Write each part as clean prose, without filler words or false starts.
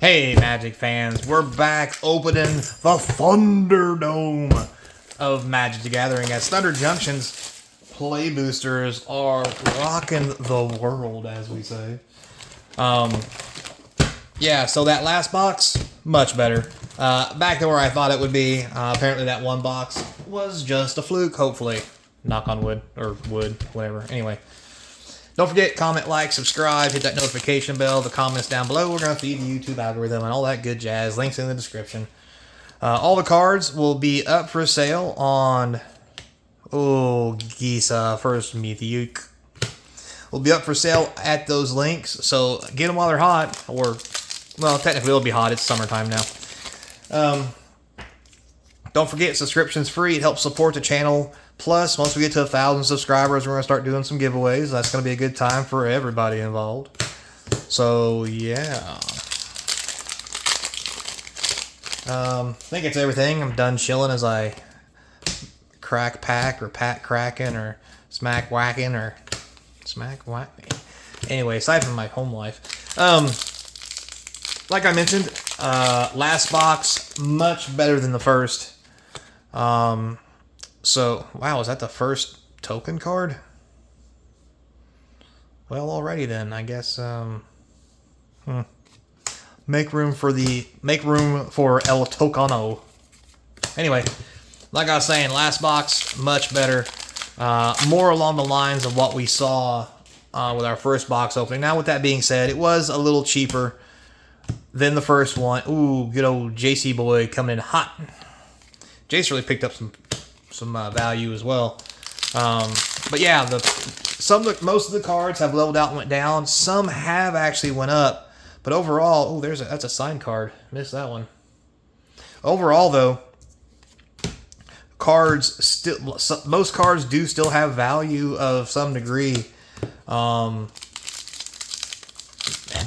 Hey Magic fans, we're back opening the Thunderdome of Magic the Gathering as Thunder Junction's play boosters are rocking the world, as we say. Yeah, so that last box, much better. Back to where I thought it would be. Apparently that one box was just a fluke, hopefully. Knock on wood, or wood, whatever. Anyway. Don't forget, comment, like, subscribe, hit that notification bell, the comments down below. We're going to feed the YouTube algorithm and all that good jazz. Links in the description. All the cards will be up for sale on... Gisa, first Mythics. Will be up for sale at those links, so get them while they're hot. Or, well, technically it'll be hot. It's summertime now. Don't forget, subscription's free. It helps support the channel. Plus, once we get to 1,000 subscribers, we're going to start doing some giveaways. That's going to be a good time for everybody involved. So, yeah. I think it's everything. I'm done chilling as I crack pack or pat cracking or smack whacking or smack whacking. Anyway, aside from my home life. Like I mentioned, last box, much better than the first. So, wow, is that the first token card? Well, alrighty then, I guess, Make room for El Tokano. Anyway, like I was saying, last box, much better. More along the lines of what we saw with our first box opening. Now, with that being said, it was a little cheaper than the first one. Ooh, good old JC boy coming in hot. Jace really picked up some value as well. But yeah, most of the cards have leveled out and went down. Some have actually went up. But overall, that's a signed card. Missed that one. Overall, though, most cards do still have value of some degree.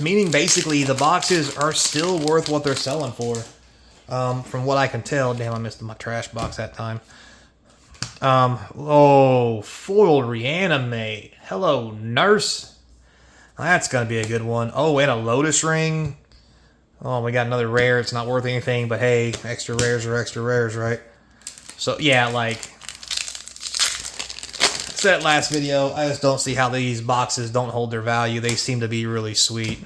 Meaning basically the boxes are still worth what they're selling for. From what I can tell. Damn, I missed my trash box that time. Foiled Reanimate. Hello, Nurse. That's going to be a good one. Oh, and a Lotus Ring. Oh, we got another rare. It's not worth anything, but hey, extra rares are extra rares, right? So, yeah, like I said last video, I just don't see how these boxes don't hold their value. They seem to be really sweet.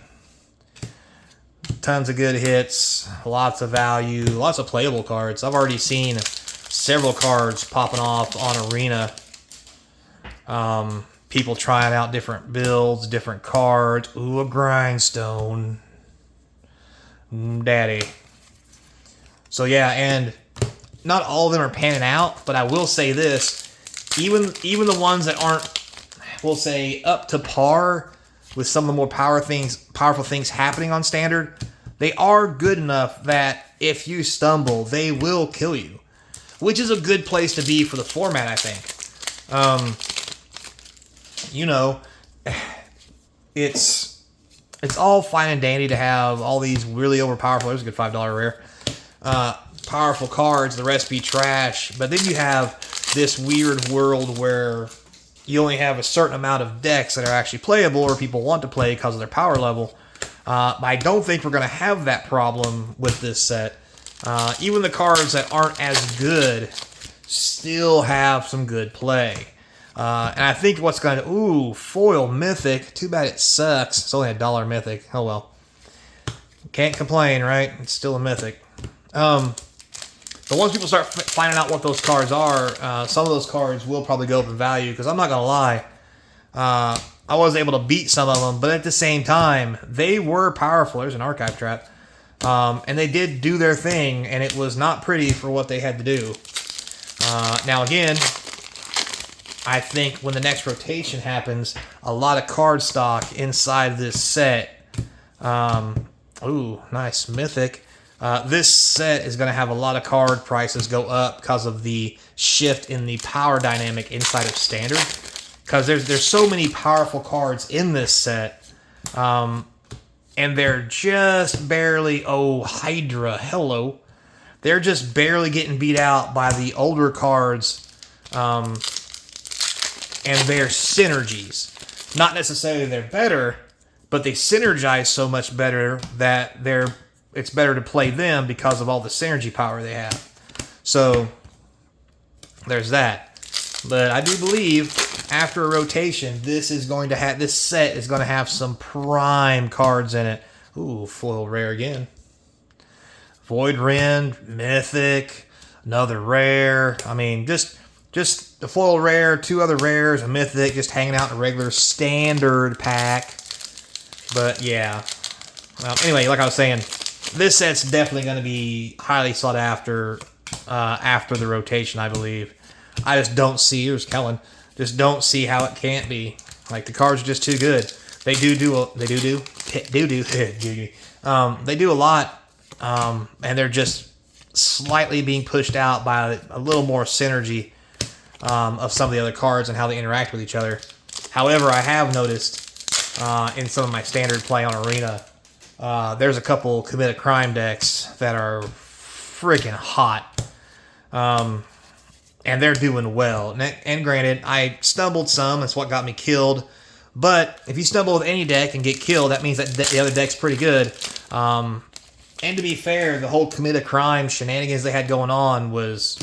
Tons of good hits, lots of value, lots of playable cards. I've already seen several cards popping off on Arena. People trying out different builds, different cards. Ooh, a Grindstone. Daddy. So yeah, and not all of them are panning out, but I will say this. Even the ones that aren't, we'll say, up to par with some of the more powerful things happening on Standard, they are good enough that if you stumble, they will kill you. Which is a good place to be for the format, I think. You know, it's all fine and dandy to have all these really overpowerful, there's a good $5 rare, powerful cards, the rest be trash. But then you have this weird world where you only have a certain amount of decks that are actually playable or people want to play because of their power level. I don't think we're going to have that problem with this set. Even the cards that aren't as good still have some good play. And I think what's going to... Ooh, foil Mythic. Too bad it sucks. It's only $1 Mythic. Oh well. Can't complain, right? It's still a Mythic. But once people start finding out what those cards are, some of those cards will probably go up in value. Because I'm not going to lie. I was able to beat some of them. But at the same time, they were powerful. There's an archive trap. And they did do their thing, and it was not pretty for what they had to do. Now again, I think when the next rotation happens, a lot of card stock inside this set. Ooh, nice Mythic. This set is going to have a lot of card prices go up because of the shift in the power dynamic inside of Standard. Because there's so many powerful cards in this set. And they're just barely... Oh, Hydra. Hello. They're just barely getting beat out by the older cards and their synergies. Not necessarily they're better, but they synergize so much better that they're it's better to play them because of all the synergy power they have. So there's that. But I do believe after a rotation, this set is going to have some prime cards in it. Ooh, foil rare again. Void Rend, Mythic, another rare. I mean, just the foil rare, 2 other rares, a Mythic, just hanging out in a regular standard pack. But yeah. Well, anyway, like I was saying, this set's definitely going to be highly sought after the rotation, I believe. I just don't see, here's Kellen, just don't see how it can't be. Like, the cards are just too good. They do a lot. And they're just slightly being pushed out by a little more synergy of some of the other cards and how they interact with each other. However, I have noticed in some of my standard play on Arena, there's a couple Commit a Crime decks that are freaking hot. And they're doing well. And granted, I stumbled some. That's what got me killed. But if you stumble with any deck and get killed, that means that the other deck's pretty good. And to be fair, the whole Commit a Crime shenanigans they had going on was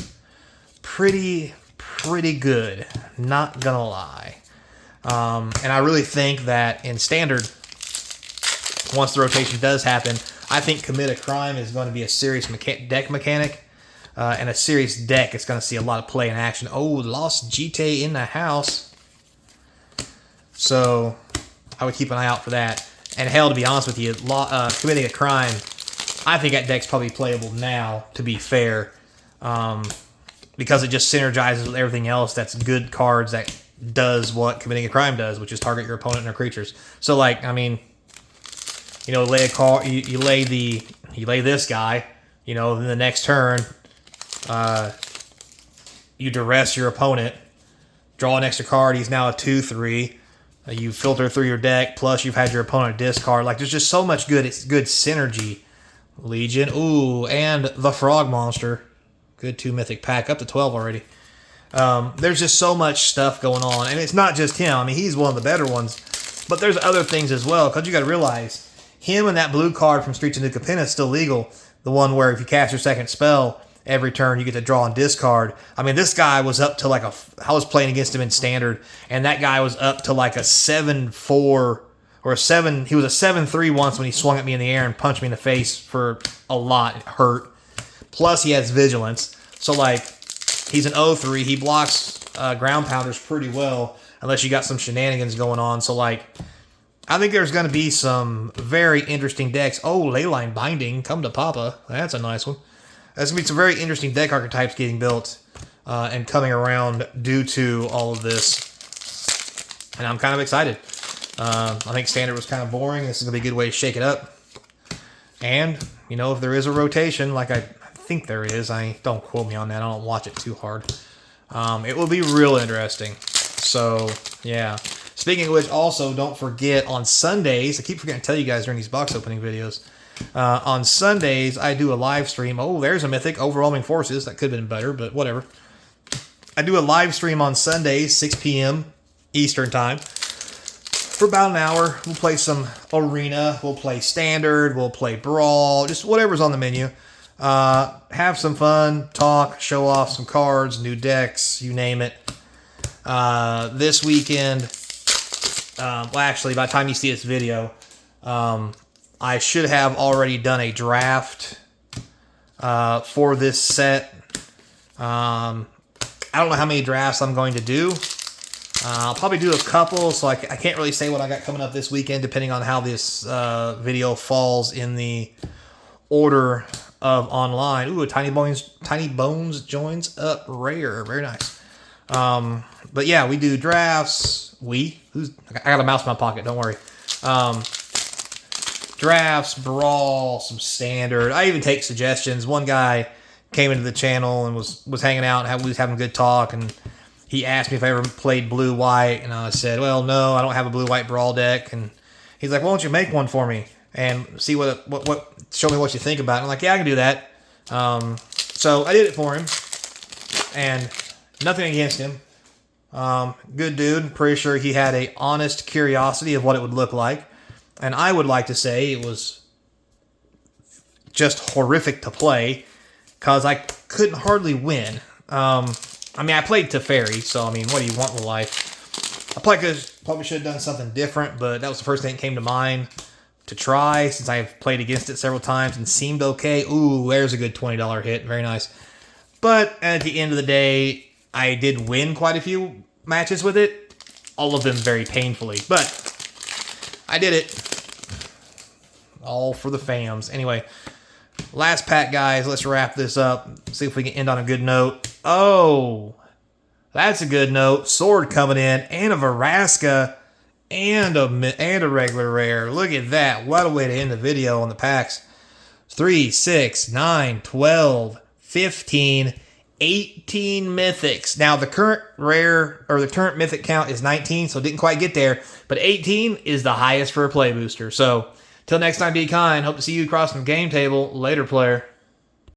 pretty good. Not gonna lie. And I really think that in Standard, once the rotation does happen, I think Commit a Crime is going to be a serious deck mechanic. And a serious deck. It's going to see a lot of play and action. Oh, Lost GT in the house. So I would keep an eye out for that. And hell, to be honest with you, Committing a Crime, I think that deck's probably playable now, to be fair. Because it just synergizes with everything else that's good cards that does what Committing a Crime does, which is target your opponent and their creatures. So, like, I mean, you know, lay a card, you lay this guy, you know, then the next turn, you duress your opponent, draw an extra card, he's now a 2/3. You filter through your deck, plus you've had your opponent discard. Like, there's just so much good synergy. Legion, ooh, and the Frog Monster. Good 2 Mythic pack, up to 12 already. There's just so much stuff going on, and it's not just him. I mean, he's one of the better ones, but there's other things as well, because you got to realize, him and that blue card from Streets of New Capenna is still legal. The one where if you cast your second spell, every turn you get to draw and discard. I mean, this guy was up to like I was playing against him in Standard, and that guy was up to like a 7/4 or a 7. He was a 7/3 once when he swung at me in the air and punched me in the face for a lot. It hurt. Plus, he has Vigilance. So, like, he's an 0/3. He blocks ground pounders pretty well, unless you got some shenanigans going on. So, like, I think there's going to be some very interesting decks. Oh, Leyline Binding. Come to Papa. That's a nice one. There's going to be some very interesting deck archetypes getting built and coming around due to all of this. And I'm kind of excited. I think Standard was kind of boring. This is going to be a good way to shake it up. And, you know, if there is a rotation, like I think there is, don't quote me on that. I don't watch it too hard. It will be real interesting. So, yeah. Speaking of which, also, don't forget, on Sundays, I keep forgetting to tell you guys during these box opening videos, on Sundays, I do a live stream. Oh, there's a Mythic, Overwhelming Forces. That could have been better, but whatever. I do a live stream on Sundays, 6 p.m. Eastern Time. For about an hour, we'll play some Arena, we'll play Standard, we'll play Brawl, just whatever's on the menu. Have some fun, talk, show off some cards, new decks, you name it. This weekend, well, actually, by the time you see this video, I should have already done a draft for this set. I don't know how many drafts I'm going to do. I'll probably do a couple, so I can't really say what I got coming up this weekend, depending on how this video falls in the order of online. Ooh, a Tiny Bones joins up rare. Very nice. But yeah, we do drafts. I got a mouse in my pocket, don't worry. Drafts, Brawl, some Standard. I even take suggestions. One guy came into the channel and was hanging out, and we was having a good talk, and he asked me if I ever played blue-white, and I said, well, no, I don't have a blue-white Brawl deck. And he's like, why don't you make one for me and see what show me what you think about it. I'm like, yeah, I can do that. So I did it for him, and nothing against him. Good dude. Pretty sure he had a honest curiosity of what it would look like. And I would like to say it was just horrific to play because I couldn't hardly win. I mean, I played Teferi, so I mean, what do you want in life? I probably should have done something different, but that was the first thing that came to mind to try since I've played against it several times and seemed okay. Ooh, there's a good $20 hit. Very nice. But at the end of the day, I did win quite a few matches with it. All of them very painfully. But I did it. All for the fams. Anyway, last pack, guys. Let's wrap this up. See if we can end on a good note. Oh, that's a good note. Sword coming in, and a Veraska, and a regular rare. Look at that. What a way to end the video on the packs. 3, 6, 9, 12, 15, 18 mythics. Now, the current rare, or the current mythic count is 19, so it didn't quite get there. But 18 is the highest for a play booster. So, till next time, be kind. Hope to see you across from the game table. Later, player.